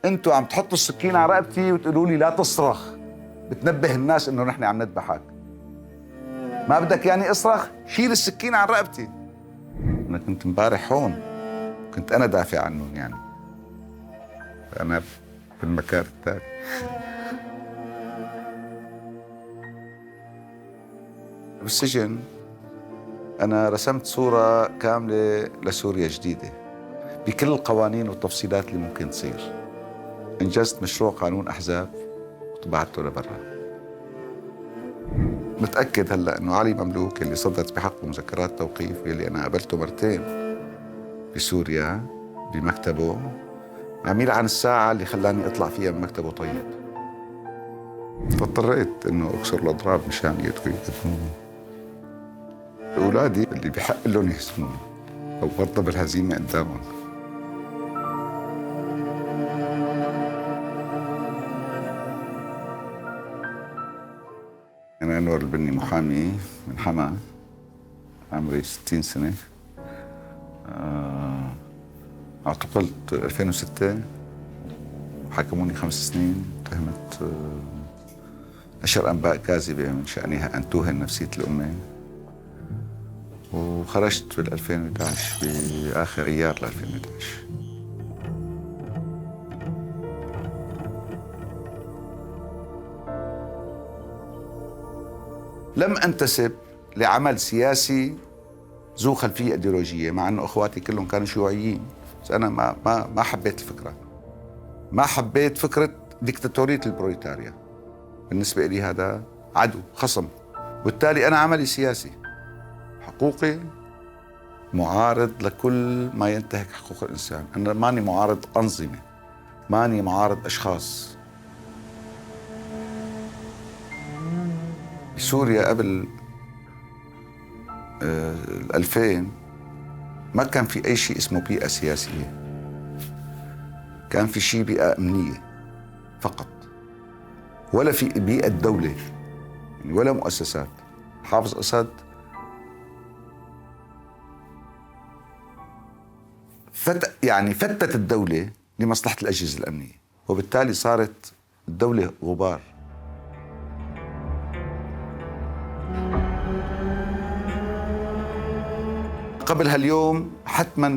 انتوا عم تحطوا السكين على رقبتي وتقولوا لي لا تصرخ، بتنبه الناس انه نحن عم نذبحك. ما بدك يعني اصرخ؟ شيل السكين عن رقبتي. انا كنت امبارح هون، كنت انا دافع عنهم يعني. انا في المكان الثاني. بالسجن انا رسمت صورة كاملة لسوريا جديدة بكل القوانين والتفصيلات اللي ممكن تصير. انجزت مشروع قانون احزاب وطبعته لبرا. متأكد هلا انه علي مملوك اللي صدرت بحقه مذكرات توقيف واللي انا قابلته مرتين بسوريا بمكتبه، عم يلعن الساعة اللي خلاني اطلع فيها من مكتبه طيب. فاضطريت انه اكسر الاضراب مشان يدفنوني. اولادي اللي بحق لهم يهزموني او برضه بالهزيمة قدامهم. أنا أنور البني، محامي من حما، عمري 60 سنة. اعتقلت 2006 وحكموني 5 سنين تهمة نشر أنباء كاذبة من شأنها أن توهن نفسية الأمة. وخرجت بال 2011 بآخر أيار ل 2011. لم أنتسب لعمل سياسي ذو خلفية إيديولوجية، مع أنه أخواتي كلهم كانوا شيوعيين، بس أنا ما حبيت الفكرة. ما حبيت فكرة ديكتاتورية البروليتاريا. بالنسبة لي هذا عدو، خصم. وبالتالي أنا عملي سياسي حقوقي، معارض لكل ما ينتهك حقوق الإنسان. أنا ماني معارض أنظمة، ماني معارض أشخاص. بسوريا قبل 2000 ما كان في أي شيء اسمه بيئة سياسية، كان في شيء بيئة أمنية فقط، ولا في بيئة دولة يعني ولا مؤسسات. حافظ أسد فتت الدولة لمصلحة الأجهزة الأمنية، وبالتالي صارت الدولة غبار. قبل هاليوم حتما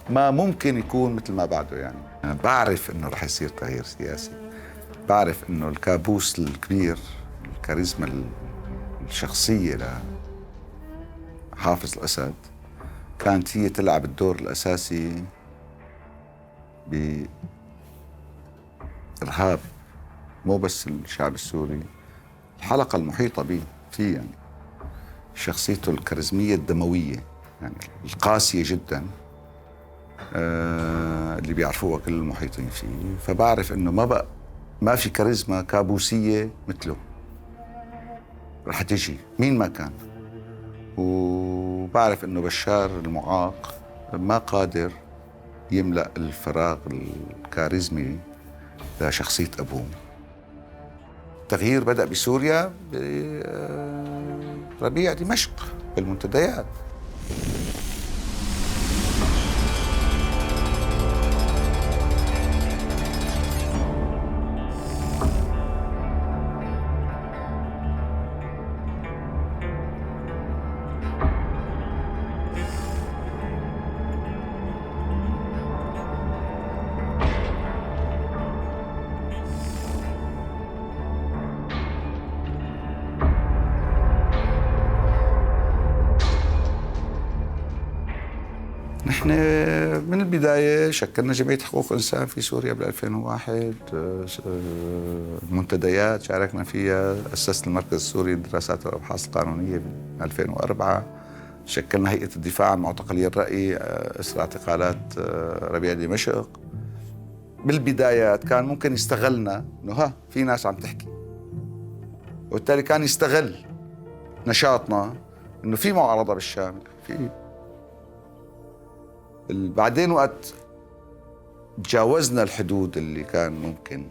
ما ممكن يكون مثل ما بعده. يعني أنا بعرف إنه رح يصير تغيير سياسي، بعرف إنه الكابوس الكبير، الكاريزما الشخصية لحافظ الأسد كانت هي تلعب الدور الأساسي بإرهاب مو بس الشعب السوري، الحلقة المحيطة به فيه. يعني شخصيته الكاريزمية الدموية، يعني القاسية جدا، اللي بيعرفوها كل المحيطين فيه. فبعرف انه ما في كاريزما كابوسية مثله رح تجي مين ما كان. وبعرف انه بشار المعاق ما قادر يملأ الفراغ الكاريزمي لشخصية أبوه. التغيير بدأ بسوريا بربيع دمشق بالمنتديات. نحن من البداية شكلنا جمعية حقوق الإنسان في سوريا بال 2001. المنتديات شاركنا فيها، أسست المركز السوري للدراسات والأبحاث القانونية ب 2004. شكلنا هيئة الدفاع عن معتقلي الرأي إثر اعتقالات ربيع دمشق. بالبدايات كان ممكن يستغلنا إنه في ناس عم تحكي، وبالتالي كان يستغل نشاطنا إنه في معارضة بالشام. بعدين وقت تجاوزنا الحدود اللي كان ممكن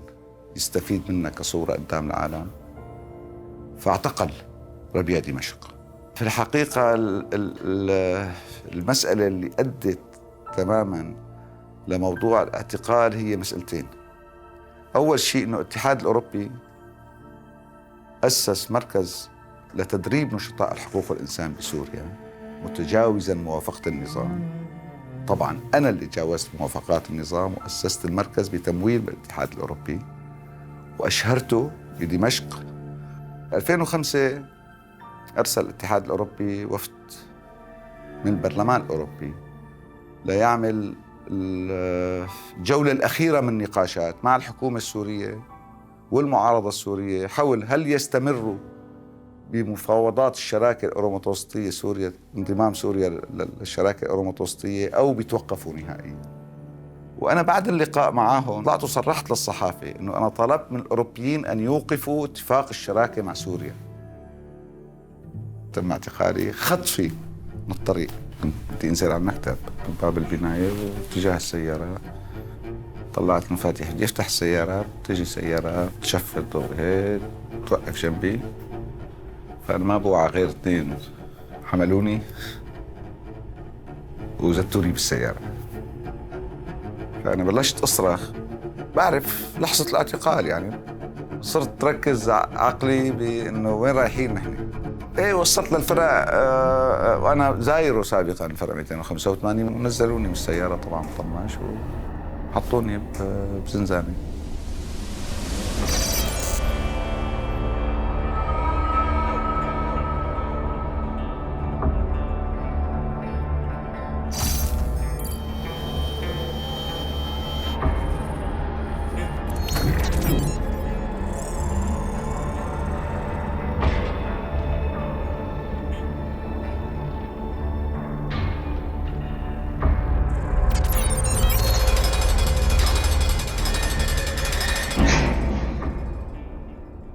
يستفيد منها كصورة قدام العالم، فاعتقل ربيع دمشق. في الحقيقة المسألة اللي أدت تماما لموضوع الاعتقال هي مسألتين. أول شيء إنه الاتحاد الأوروبي أسس مركز لتدريب نشطاء الحقوق والإنسان بسوريا متجاوزا موافقة النظام. طبعا أنا اللي تجاوزت موافقات النظام وأسست المركز بتمويل من الاتحاد الأوروبي وأشهرته بدمشق. 2005 أرسل الاتحاد الأوروبي وفد من البرلمان الأوروبي ليعمل الجولة الأخيرة من النقاشات مع الحكومة السورية والمعارضة السورية حول هل يستمروا بمفاوضات الشراكة الأورومتوسطية سوريا، انضمام سوريا للشراكة الأورومتوسطية، أو بيتوقفوا نهائيا. وأنا بعد اللقاء معهم طلعت وصرحت للصحافة إنه أنا طلبت من الأوروبيين أن يوقفوا اتفاق الشراكة مع سوريا. تم اعتقالي خطفي من الطريق، كنت بدي انزل على المكتب من باب البناية واتجاه السيارة، طلعت مفاتيح بدي افتح السيارة، تجي سيارة تشفر ضوء هيك توقف جنبي، فأنا ما بوعى غير اثنين حملوني وزتوني بالسيارة. فأنا بلشت أصرخ، بعرف لحظة الاعتقال يعني، صرت تركز عقلي بأنه وين رايحين نحن. ايه وصلت للفرع وانا زايره سابقا الفرع 285 ونزلوني من السياره طبعا مطمش وحطوني بزنزانه.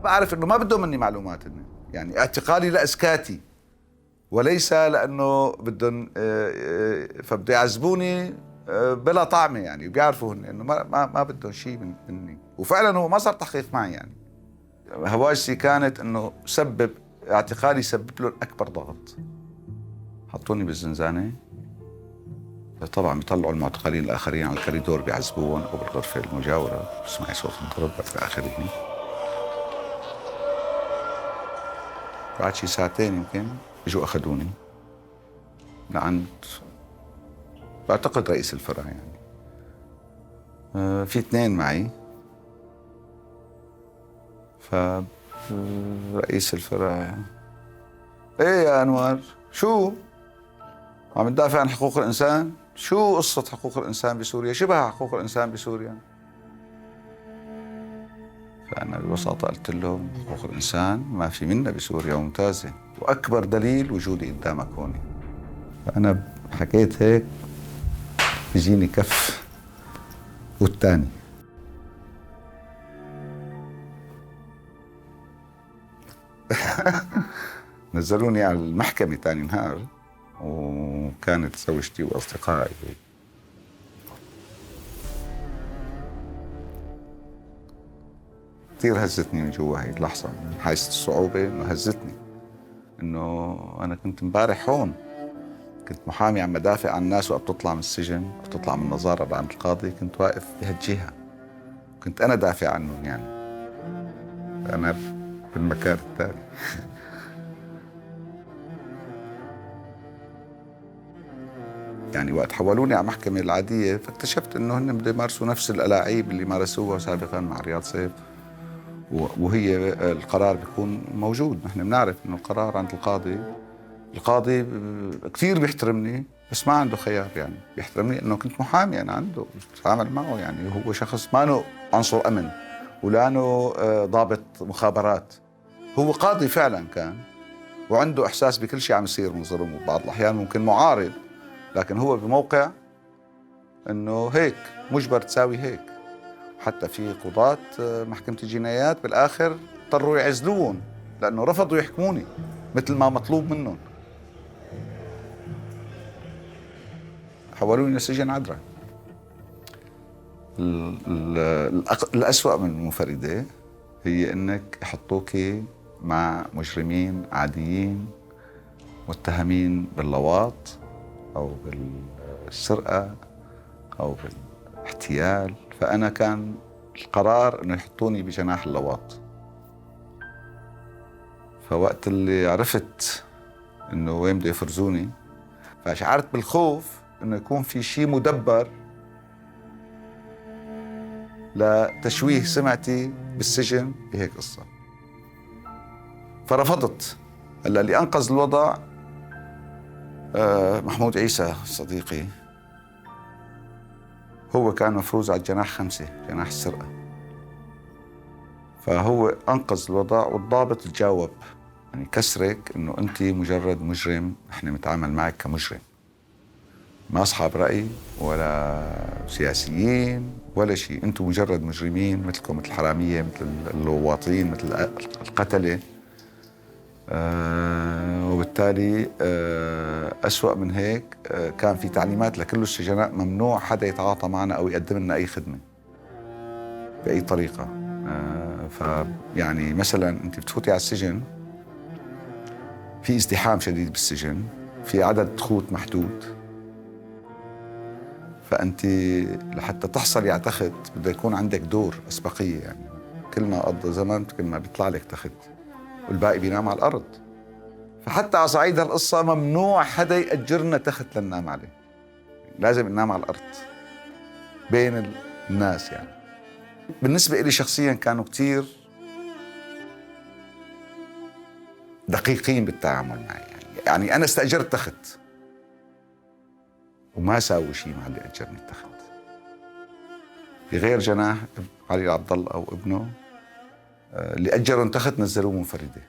بعرف انه ما بدهم مني معلومات، يعني اعتقالي لاسكاتي وليس لانه بدهم فبده يعذبوني بلا طعمه يعني، وبيعرفوا انه ما بدهم شيء مني. وفعلا هو ما صار تحقيق معي يعني. هواجسي كانت انه اعتقالي سبب له اكبر ضغط. حطوني بالزنزانه، طبعا بيطلعوا المعتقلين الاخرين على الكوريدور بيعذبوهم او بالغرفه المجاوره، بسمعي صوت الضرب الى اخره. بعد شي ساعتين يمكن اجوا اخذوني لعند بعتقد رئيس الفرع يعني. في اثنين معي، فرئيس الفرع ايه يا انور شو عم تدافع عن حقوق الانسان؟ شو قصة حقوق الانسان بسوريا؟ شبه حقوق الانسان بسوريا؟ فأنا ببساطة قلت لهم حقوق الإنسان ما في منها بسوريا وممتازة، وأكبر دليل وجودي قدامك هون. فأنا حكيت هيك يجيني كف والتاني. نزلوني على المحكمة تاني نهار، وكانت زوجتي وأصدقائي. كثير هزتني من جوا هي اللحظة، من حيث الصعوبة إنه هزتني. إنه أنا كنت امبارح هون، كنت محامي عم بدافع عن الناس وقت بتطلع من السجن أو بتطلع من النظارة عند القاضي، كنت واقف بهالجهة، كنت أنا دافع عنهم يعني. أنا بالمكان الثاني. يعني وقت حولوني على المحكمة العادية فاكتشفت إنه هن بده يمارسوا نفس الألاعيب اللي مارسوها سابقا مع رياض سيف، وهي القرار بيكون موجود. نحن بنعرف انه القرار عند القاضي كثير بيحترمني بس ما عنده خيار يعني. بيحترمني انه كنت محامي انا عنده، بتعامل معه يعني. هو شخص ما له عنصر امن ولا له ضابط مخابرات، هو قاضي فعلا كان، وعنده احساس بكل شيء عم يصير من ظلم، وبعض الاحيان ممكن معارض، لكن هو بموقع انه هيك مجبر تساوي هيك. حتى في قضاة محكمة الجنايات بالآخر اضطروا يعزلوهم لأنه رفضوا يحكموني مثل ما مطلوب منهم. حولوني لسجن عدرا. الأسوأ من المفردة هي إنك يحطوك مع مجرمين عاديين متهمين باللواط أو بالسرقة أو بالاحتيال. فأنا كان القرار إنه يحطوني بجناح اللواط. فوقت اللي عرفت إنه وين بده يفرزوني، فشعرت بالخوف إنه يكون في شيء مدبر لتشويه سمعتي بالسجن بهيك قصة. فرفضت. هلا اللي أنقذ الوضع محمود عيسى صديقي، هو كان مفروز على الجناح 5، جناح السرقة. فهو أنقذ الوضع، والضابط تجاوب يعني كسرك إنه أنت مجرد مجرم، إحنا نتعامل معك كمجرم، ما أصحاب رأي ولا سياسيين ولا شيء، أنتم مجرد مجرمين مثلكم، مثل الحرامية، مثل اللواطين، مثل القتلة. وبالتالي أسوأ من هيك، كان في تعليمات لكل السجناء ممنوع حدا يتعاطى معنا أو يقدم لنا أي خدمة بأي طريقة. فيعني مثلا أنت بتفوتي على السجن، في ازدحام شديد بالسجن، في عدد خوت محدود، فأنت لحتى تحصلي على تخت بده يكون عندك دور أسبقية. يعني كل ما قضى زمن كل ما بيطلع لك تخت، والباقي بينام على الأرض. فحتى على صعيد هالقصة ممنوع حدا يأجرنا تخت لننام عليه، لازم ننام على الأرض بين الناس. يعني بالنسبة إلي شخصياً كانوا كتير دقيقين بالتعامل معي. يعني أنا استأجرت تخت وما ساووا شيء مع اللي أجرني التخت. في غير جناح علي عبد الله أو ابنه اللي أجروا تخت نزلوه منفردة.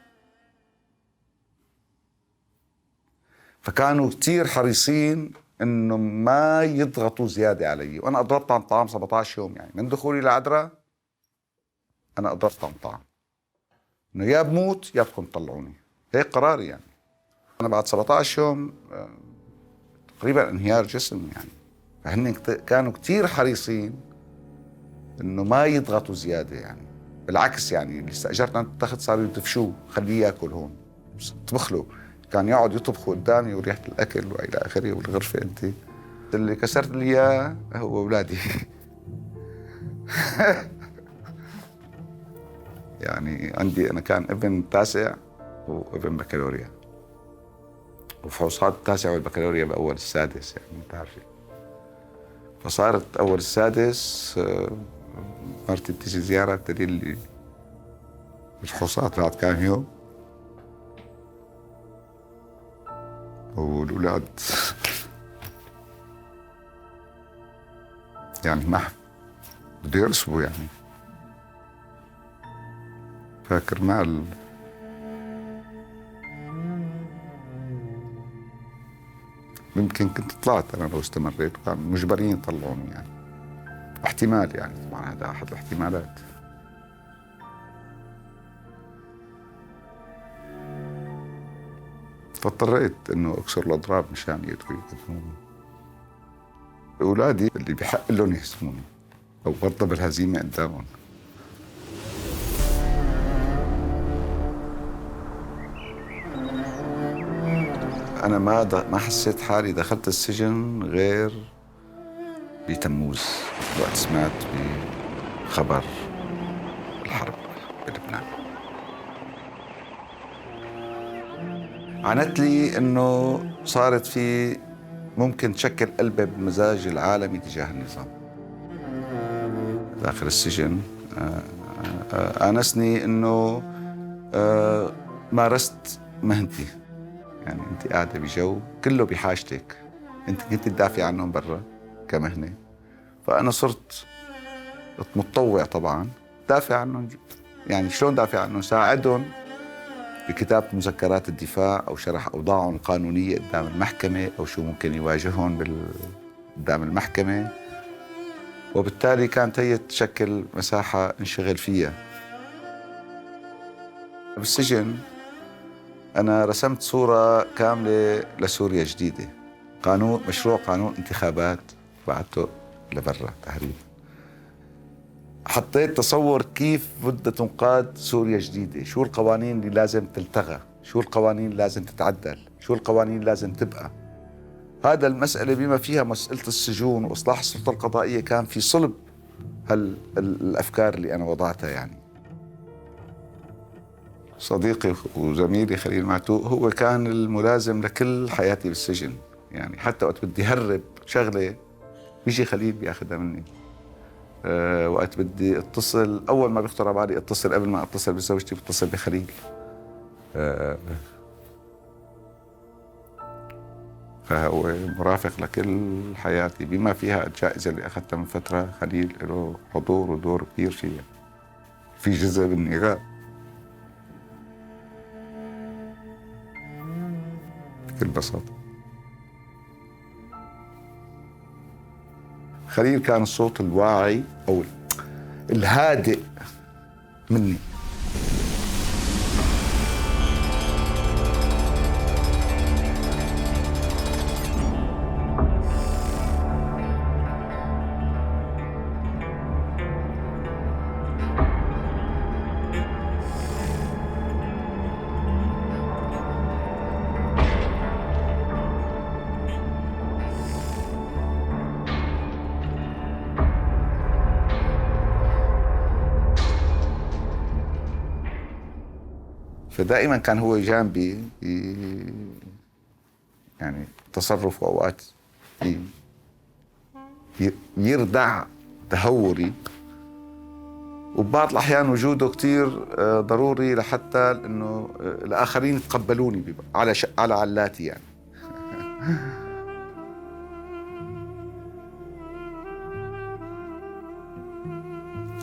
فكانوا كتير حريصين إنه ما يضغطوا زيادة علي. وأنا أضربت عن طعام 17 يوم، يعني من دخولي لعدرا أنا أضربت عن طعام، إنه يا بموت يا بدكم تطلعوني، هيك قراري. يعني أنا بعد 17 يوم تقريبا انهيار جسم. يعني فهن كانوا كتير حريصين إنه ما يضغطوا زيادة. يعني بالعكس، يعني اللي استأجرت أنا التخت صاروا يدفشوه، خليه ياكل هون، طبخ له. كان يقعد يطبخوا قدامي وريحة الأكل وإلى آخره، والغرفة أنت اللي كسرت لي إياه هو أولادي. يعني عندي أنا كان ابن تاسع وابن بكالوريا، وفحوصات التاسع والبكالوريا بأول السادس، يعني أنت عارفة. فصارت أول السادس مرتي بتيجي زيارة تدير لي الفحوصات بعد كام يوم، والأولاد يعني ما بده يرسبوا. يعني فاكر مال يمكن كنت طلعت أنا لو استمريت، وكان مجبرين يطلعوني. يعني احتمال، يعني طبعا هذا أحد الاحتمالات. فاضطريت إنه أكسر الأضراب مشان يقدروا يقدموني. أولادي اللي بحق لهم يهزموني أو برضه بالهزيمة قدامهم. أنا ما حسيت حالي دخلت السجن غير بتموز، وقت سمعت بخبر الحرب بلبنان. عنت لي إنه صارت في ممكن تشكل قلبة بالمزاج العالمي تجاه النظام داخل السجن. آنسني إنه مارست مهنتي. يعني أنت قاعدة بجو كله بحاجتك، أنت كنت تدافع عنهم برا كمهنة، فأنا صرت متطوع طبعا دافع عنهم. يعني شلون دافع عنهم؟ ساعدهم بكتابة مذكرات الدفاع أو شرح أوضاعهم القانونية قدام المحكمة، أو شو ممكن يواجههم قدام المحكمة. وبالتالي كانت هي تشكل مساحة انشغل فيها. بالسجن أنا رسمت صورة كاملة لسوريا جديدة، مشروع قانون انتخابات بعته لبرا تهريب. حطيت تصور كيف بدها تنقاد سوريا جديدة، شو القوانين اللي لازم تلتغى، شو القوانين اللي لازم تتعدل، شو القوانين اللي لازم تبقى. هذا المسألة بما فيها مسألة السجون وإصلاح السلطة القضائية كان في صلب الأفكار اللي أنا وضعتها يعني. صديقي وزميلي خليل معتوق هو كان الملازم لكل حياتي بالسجن، يعني حتى وقت بدي هرب شغلة بيجي خليل بياخذها مني. وقت بدي اتصل، أول ما بيخطر على بالي اتصل قبل ما اتصل بزوجتي بتصل بخليل. فهو مرافق لكل حياتي بما فيها الجائزة اللي أخذتها من فترة. خليل له حضور ودور كبير فيها، في جزء مني غاب بكل بساطة. خليل كان الصوت الواعي أو الهادئ مني. فدائما كان هو جانبي، يعني تصرف اوقات يردع تهوري، وبعض الاحيان وجوده كثير ضروري لحتى انه الاخرين يتقبلوني على علاتي يعني.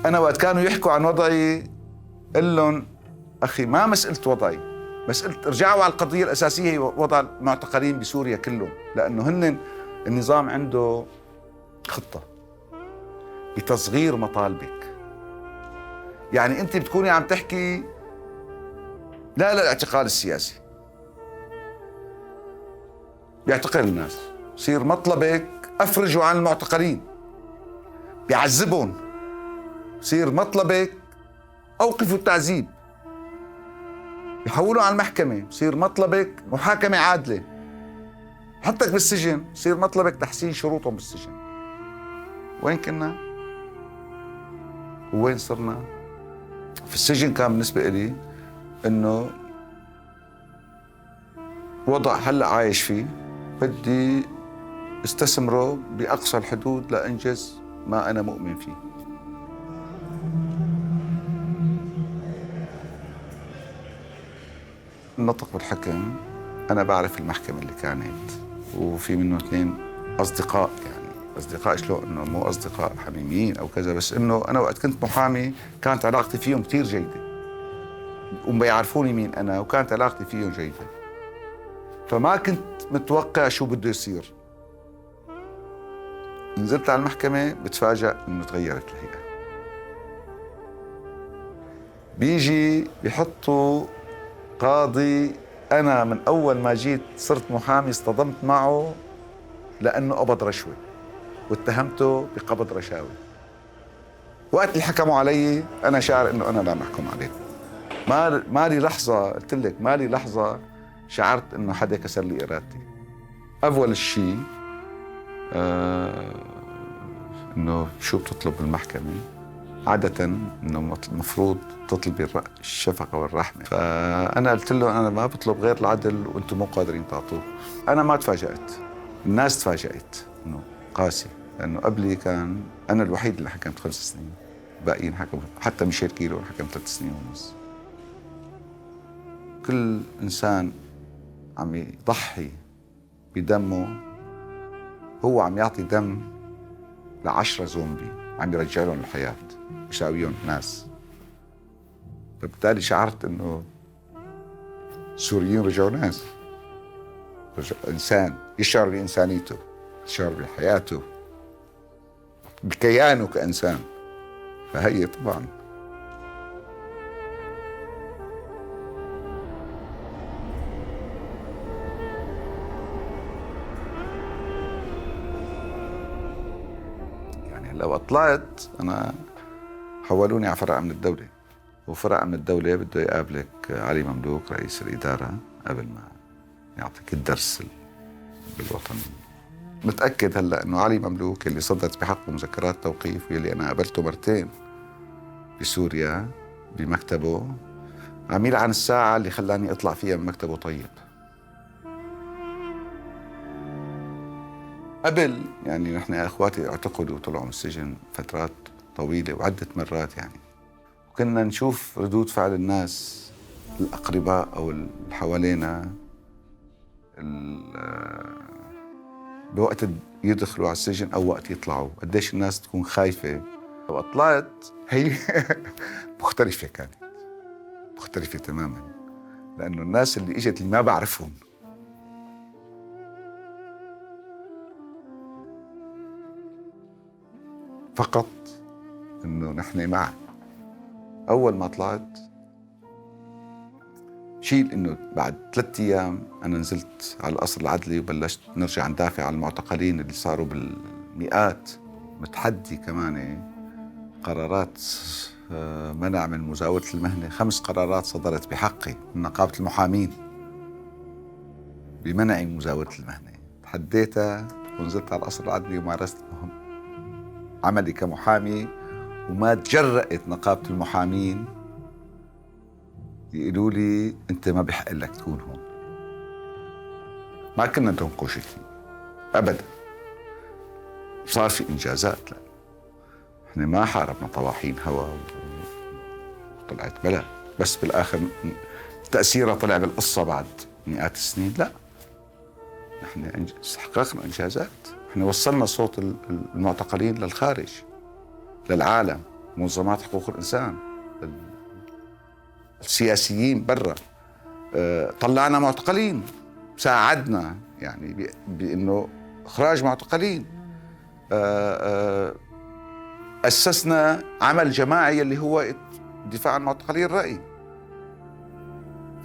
انا وقت كانوا يحكوا عن وضعي قل لهم أخي ما مسألة وضعي، مسألة ارجعوا على القضية الأساسية هي وضع المعتقلين بسوريا كلهم، لأنه هن النظام عنده خطة بتصغير مطالبك. يعني أنت بتكوني عم تحكي لا للاعتقال السياسي، بيعتقل الناس، يصير مطلبك أفرجوا عن المعتقلين، بيعذبهم، يصير مطلبك أوقفوا التعذيب، يحولوا على المحكمة، يصير مطلبك محاكمة عادلة، حطك بالسجن، يصير مطلبك تحسين شروطهم بالسجن. وين كنا؟ وين صرنا؟ في السجن كان بالنسبة لي إنه وضع هلأ عايش فيه بدي استثمره بأقصى الحدود لأنجز ما أنا مؤمن فيه. النطق بالحكم، أنا بعرف المحكمة اللي كانت، وفي منه 2 أصدقاء، يعني أصدقاء شلون إنه مو أصدقاء حميميين أو كذا، بس إنه أنا وقت كنت محامي كانت علاقتي فيهم كتير جيدة، وبيعرفوني مين أنا، وكانت علاقتي فيهم جيدة. فما كنت متوقع شو بده يصير. نزلت على المحكمة بتفاجأ إنه تغيرت الهيئة. بيجي بيحطوا قاضي، أنا من أول ما جيت صرت محامي اصطدمت معه لأنه قبض رشوة واتهمته بقبض رشاوي. وقت اللي حكموا علي أنا شعر إنه أنا لا محكوم عليه. ما لي لحظة، قلت لك ما لي لحظة شعرت إنه حدا كسر لي إرادتي. أول شيء إنه شو بتطلب بالمحكمة؟ عادة إنه المفروض تطلبي الشفقة والرحمة، فأنا قلت له أنا ما بطلب غير العدل وأنتم مو قادرين تعطوه. أنا ما تفاجأت، الناس تفاجأت إنه قاسي، لأنه قبلي كان أنا الوحيد اللي حكمت 5 سنين، باقيين حكموا، حتى ميشيل كيلو حكم 3 سنين ونص. كل إنسان عم يضحي بدمه هو عم يعطي دم ل10 زومبي عم يرجع لهم الحياة، يساويهم ناس. فبالتالي شعرت انه السوريين رجعوا ناس، رجع انسان يشعر بانسانيته، يشعر بحياته، بكيانه كانسان. فهي طبعا يعني لو طلعت انا حولوني على فرع من الدولة، وفرع من الدولة بده يقابلك علي مملوك رئيس الإدارة قبل ما يعطيك الدرس بالوطنية. متأكد هلا انه علي مملوك اللي صدرت بحقه مذكرات توقيف واللي انا قابلته مرتين بسوريا بمكتبه، عم يلعن الساعة اللي خلاني اطلع فيها من مكتبه. طيب قبل يعني نحن اخواتي اعتقلوا وطلعوا من السجن فترات طويلة وعدة مرات يعني، وكنا نشوف ردود فعل الناس الأقرباء أو اللي حوالينا بوقت يدخلوا على السجن أو وقت يطلعوا، قديش الناس تكون خايفة. وقت طلعت هي مختلفة، كانت مختلفة تماماً، لأنه الناس اللي إجت اللي ما بعرفهم فقط إنه نحن معك. أول ما طلعت شيل إنه بعد 3 أيام أنا نزلت على القصر العدلي وبلشت نرجع ندافع عن المعتقلين اللي صاروا بالمئات، متحدي كمان قرارات منع من مزاولة المهنة. 5 قرارات صدرت بحقي من نقابة المحامين بمنع مزاولة المهنة، تحديتها ونزلت على القصر العدلي ومارست عملي كمحامي، وما تجرأت نقابة المحامين يقولوا لي أنت ما بحق لك تكون هون. ما كنا ننقش فيه أبدا. صار في إنجازات، لا احنا ما حاربنا طواحين هوا وطلعت بلا، بس بالآخر تأثيرها طلع بالقصة بعد مئات السنين. لا، نحن حققنا إنجازات، احنا وصلنا صوت المعتقلين للخارج، للعالم، منظمات حقوق الإنسان، السياسيين برا، طلعنا معتقلين، ساعدنا يعني بأنه إخراج معتقلين، أسسنا عمل جماعي اللي هو الدفاع عن معتقلي الرأي.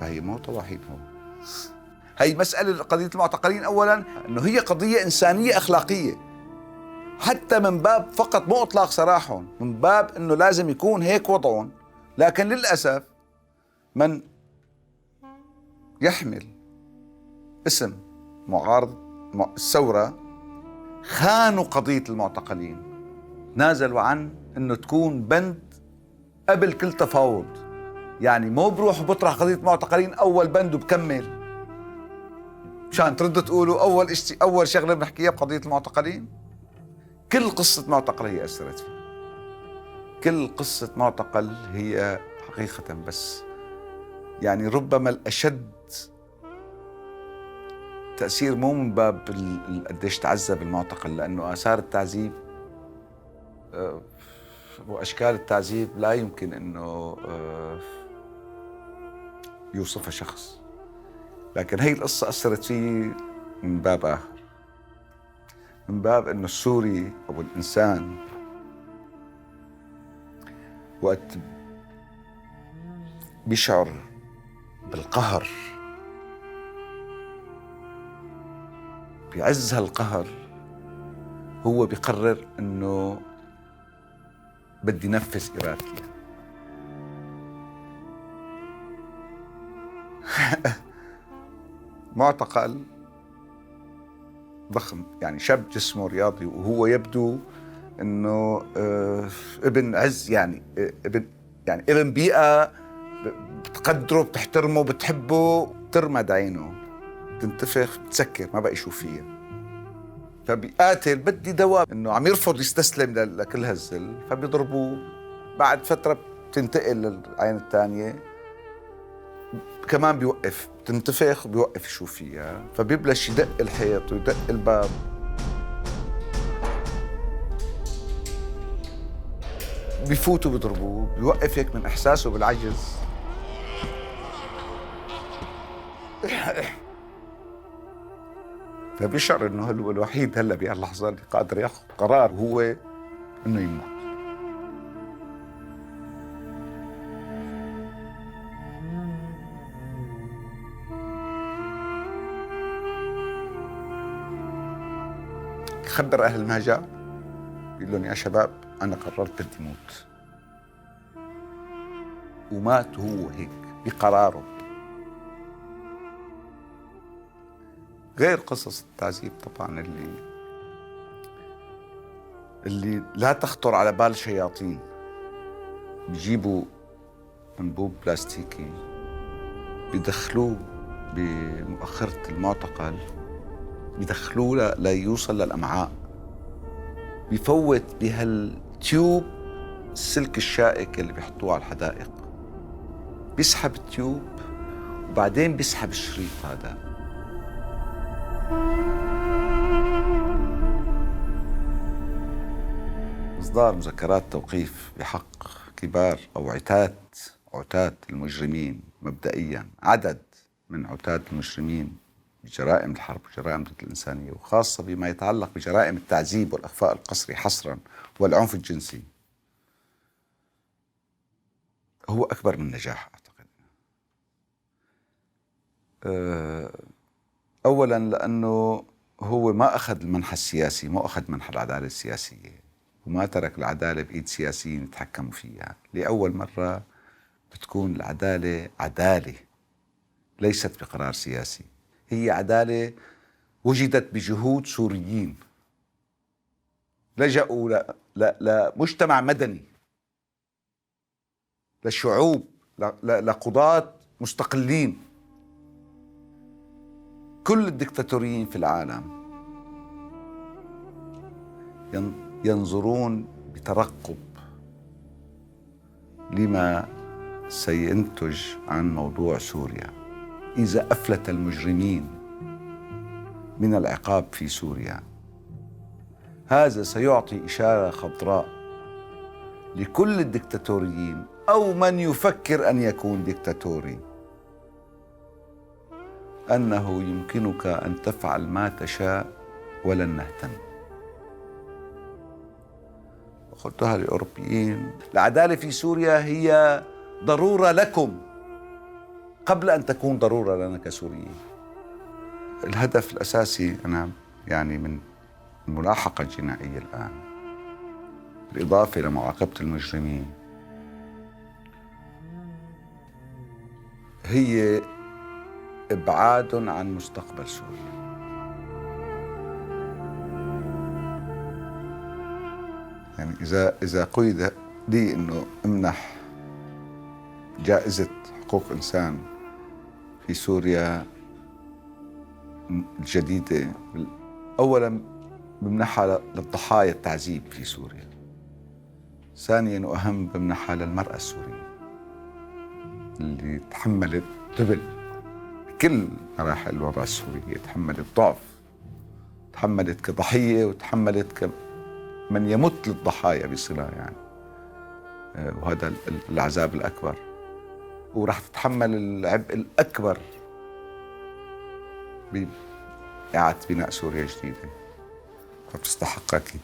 فهي مو طواحين هو، هي مسألة قضية المعتقلين أولاً أنه هي قضية إنسانية أخلاقية، حتى من باب فقط مو إطلاق سراحهم، من باب أنه لازم يكون هيك وضعهم. لكن للأسف من يحمل اسم معارض الثورة خانوا قضية المعتقلين، نازلوا عن أنه تكون بند قبل كل تفاوض. يعني مو بروح بطرح قضية المعتقلين أول بند وبكمل مشان تردوا تقولوا أول شغلة بنحكيها بقضية المعتقلين. كل قصة معتقل هي أثرت فيه، كل قصة معتقل هي حقيقة، بس يعني ربما الأشد تأثير مو من باب قديش تعذب المعتقل، لأنه آثار التعذيب وأشكال التعذيب لا يمكن أنه يوصفها شخص. لكن هي القصة أثرت فيه من باب آخر، من باب أنه السوري أو الإنسان وقت بيشعر بالقهر، بعز هالقهر هو بيقرر أنه بدي نفذ إرادتي. معتقل ضخم، يعني شاب جسمه رياضي وهو يبدو انه ابن عز، يعني ابن بيئة بتقدره بتحترمه بتحبه، ترمد عينه تنتفخ بتسكر ما بقى يشوف فيها، فبيقاتل بدي دواء، انه عم يرفض يستسلم لكل هالذل، فبيضربوه. بعد فترة بتنتقل للعين الثانية كمان بيوقف، بتنتفخ بيوقف يشوف فيها، فبيبلش يدق الحيط ويدق الباب. بيفوتوا بيضربوه، بيوقف هيك من إحساسه بالعجز. فبيشعر إنه هو الوحيد هلا بهاللحظة اللي قادر ياخذ قرار، وهو إنه يموت. خبر أهل المهجع، بيقول لهم يا شباب أنا قررت بدي موت، ومات هو هيك بقراره. غير قصص التعذيب طبعا اللي اللي لا تخطر على بال شياطين بيجيبوا أنبوب بلاستيكي بيدخلوه بمؤخرة المعتقل، بيدخلوه ليوصل للأمعاء، بيفوت بهالتيوب السلك الشائك اللي بيحطوه على الحدائق، بيسحب التيوب وبعدين بيسحب الشريط هذا. إصدار مذكرات توقيف بحق كبار أو عتاة المجرمين، مبدئياً عدد من عتاة المجرمين بجرائم الحرب وجرائم ضد الإنسانية، وخاصة بما يتعلق بجرائم التعذيب والإخفاء القسري حصراً والعنف الجنسي، هو أكبر من نجاح أعتقد. أولاً لأنه هو ما أخذ المنحى السياسي، ما أخذ منحى العدالة السياسية، وما ترك العدالة بإيد سياسيين يتحكموا فيها. لأول مرة بتكون العدالة عدالة ليست بقرار سياسي، هي عدالة وجدت بجهود سوريين لجأوا لمجتمع مدني، للشعوب، لقضاة مستقلين. كل الدكتاتوريين في العالم ينظرون بترقب لما سينتج عن موضوع سوريا. إذا أفلت المجرمين من العقاب في سوريا، هذا سيعطي إشارة خضراء لكل الدكتاتوريين أو من يفكر أن يكون دكتاتوري، أنه يمكنك أن تفعل ما تشاء ولن نهتم. قلتها للأوروبيين: العدالة في سوريا هي ضرورة لكم قبل أن تكون ضرورة لنا كسوريين. الهدف الأساسي أنا يعني من الملاحقة الجنائية الآن، بالإضافة إلى معاقبة المجرمين، هي إبعاد عن مستقبل سوريا. يعني إذا قيد لي إنه أمنح جائزة حقوق إنسان في سوريا الجديدة، أولاً بمنحها للضحايا التعذيب في سوريا، ثانياً وأهم بمنحها للمرأة السورية اللي تحملت قبل كل مراحل الوضع السوري، تحملت ضعف، تحملت كضحية وتحملت كمن يمت للضحايا بصلة يعني، وهذا العذاب الأكبر، وراح تتحمل العبء الأكبر بإعادة بناء سوريا جديدة، فبتستحق أكيد.